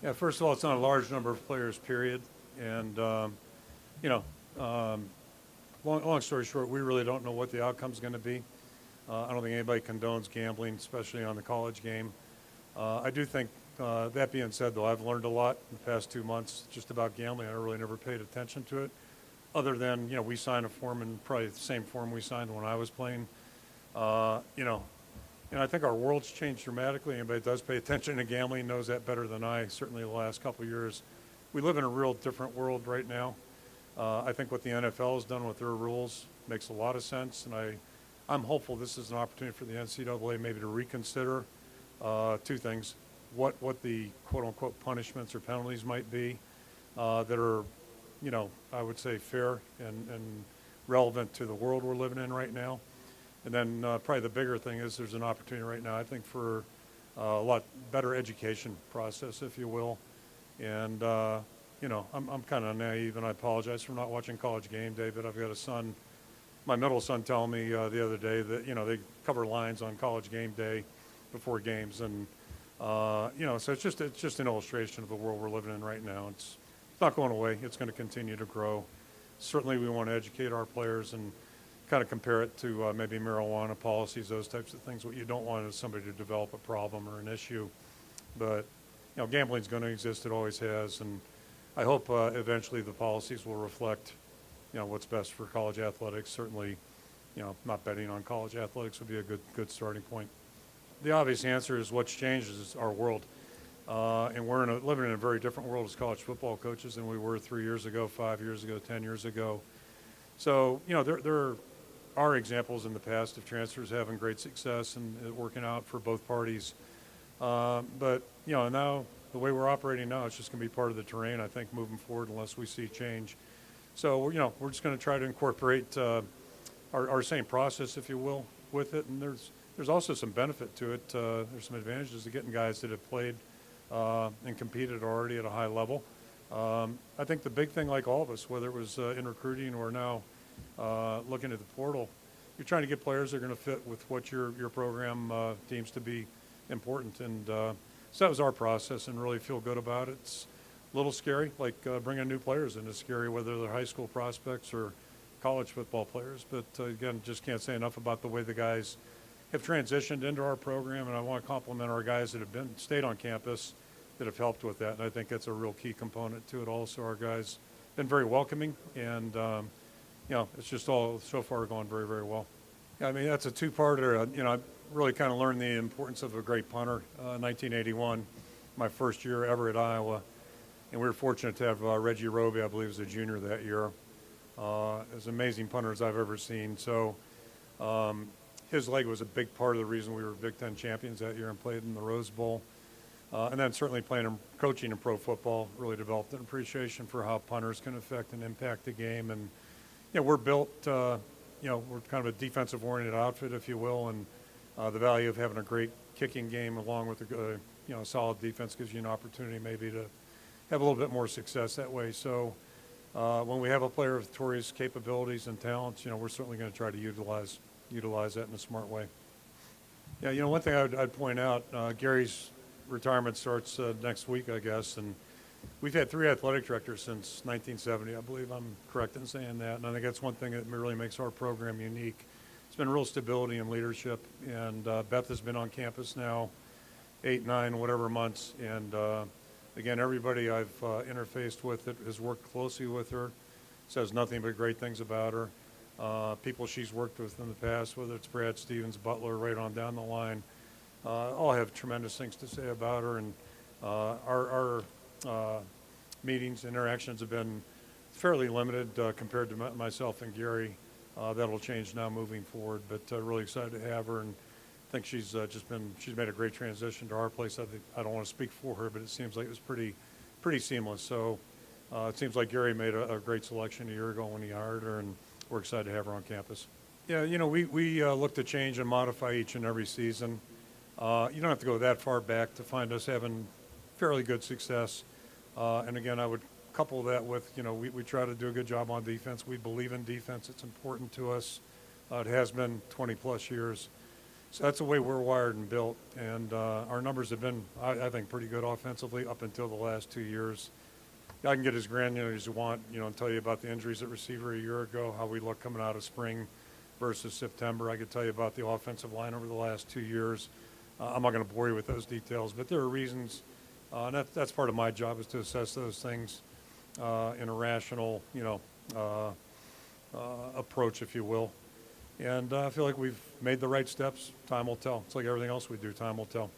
Yeah, first of all, it's not a large number of players, period. And, you know, um, long story short, we really don't know what the outcome's going to be. I don't think anybody condones gambling, especially on the college game. I do think, that being said, though, I've learned a lot in the past 2 months just about gambling. I really never paid attention to it, other than, we signed a form, and probably the same form we signed when I was playing. Uh, you know, and I think our world's changed dramatically. Anybody that does pay attention to gambling knows that better than I, certainly the last couple of years. We live in a real different world right now. I think what the NFL has done with their rules makes a lot of sense, and I'm hopeful this is an opportunity for the NCAA maybe to reconsider two things: what the quote unquote punishments or penalties might be that are, I would say fair and relevant to the world we're living in right now. And then probably the bigger thing is there's an opportunity right now, I think, for a lot better education process, if you will. And, I'm kind of naive, and I apologize for not watching College Game Day, but I've got a son, my middle son, telling me the other day that, they cover lines on College Game Day before games. And, so it's just an illustration of the world we're living in right now. It's not going away. It's going to continue to grow. Certainly we want to educate our players and kind of compare it to maybe marijuana policies, those types of things. What you don't want is somebody to develop a problem or an issue. But, gambling's going to exist. It always has. And I hope eventually the policies will reflect, what's best for college athletics. Certainly, not betting on college athletics would be a good starting point. The obvious answer is what's changed is our world. And we're living in a very different world as college football coaches than we were 3 years ago, 5 years ago, 10 years ago. So, there are examples in the past of transfers having great success and it working out for both parties. But, now the way we're operating now, it's just going to be part of the terrain, I think, moving forward unless we see change. So, we're just going to try to incorporate our same process, if you will, with it. And there's also some benefit to it. There's some advantages to getting guys that have played and competed already at a high level. I think the big thing, like all of us, whether it was in recruiting or now looking at the portal, you're trying to get players that are going to fit with what your program deems to be important. And so that was our process, and really feel good about it. It's a little scary, like bringing new players in is scary, whether they're high school prospects or college football players. But again, just can't say enough about the way the guys have transitioned into our program, and I want to compliment our guys that have stayed on campus that have helped with that. And I think that's a real key component to it also. Our guys been very welcoming, and it's just all so far going very, very well. Yeah, I mean, that's a two-parter. I really kind of learned the importance of a great punter. 1981, my first year ever at Iowa, and we were fortunate to have Reggie Roby, I believe, was a junior that year. As amazing punter as I've ever seen. So his leg was a big part of the reason we were Big Ten champions that year and played in the Rose Bowl. And then certainly playing and coaching in pro football really developed an appreciation for how punters can affect and impact the game. And we're built, we're kind of a defensive-oriented outfit, if you will, and the value of having a great kicking game along with a solid defense gives you an opportunity maybe to have a little bit more success that way. So when we have a player with Tori's capabilities and talents, we're certainly going to try to utilize that in a smart way. Yeah, one thing I'd point out, Gary's retirement starts next week, I guess, and we've had 3 athletic directors since 1970. I believe I'm correct in saying that, and I think that's one thing that really makes our program unique. It's been real stability and leadership, and Beth has been on campus now 8, 9, whatever months, and again, everybody I've interfaced with that has worked closely with her says nothing but great things about her. People she's worked with in the past, whether it's Brad Stevens, Butler, right on down the line, all have tremendous things to say about her. And our meetings, interactions have been fairly limited compared to myself and Gary. That'll change now moving forward, but really excited to have her, and I think she's made a great transition to our place. I don't want to speak for her, but it seems like it was pretty seamless. So it seems like Gary made a great selection a year ago when he hired her, and we're excited to have her on campus. Yeah, we look to change and modify each and every season. You don't have to go that far back to find us having fairly good success. And again, I would couple that with, we try to do a good job on defense. We believe in defense. It's important to us. It has been 20 plus years. So that's the way we're wired and built. And our numbers have been, I think, pretty good offensively up until the last 2 years. I can get as granular as you want, and tell you about the injuries at receiver a year ago, how we look coming out of spring versus September. I could tell you about the offensive line over the last 2 years. I'm not going to bore you with those details, but there are reasons, and that's part of my job, is to assess those things in a rational, approach, if you will. And I feel like we've made the right steps. Time will tell. It's like everything else we do. Time will tell.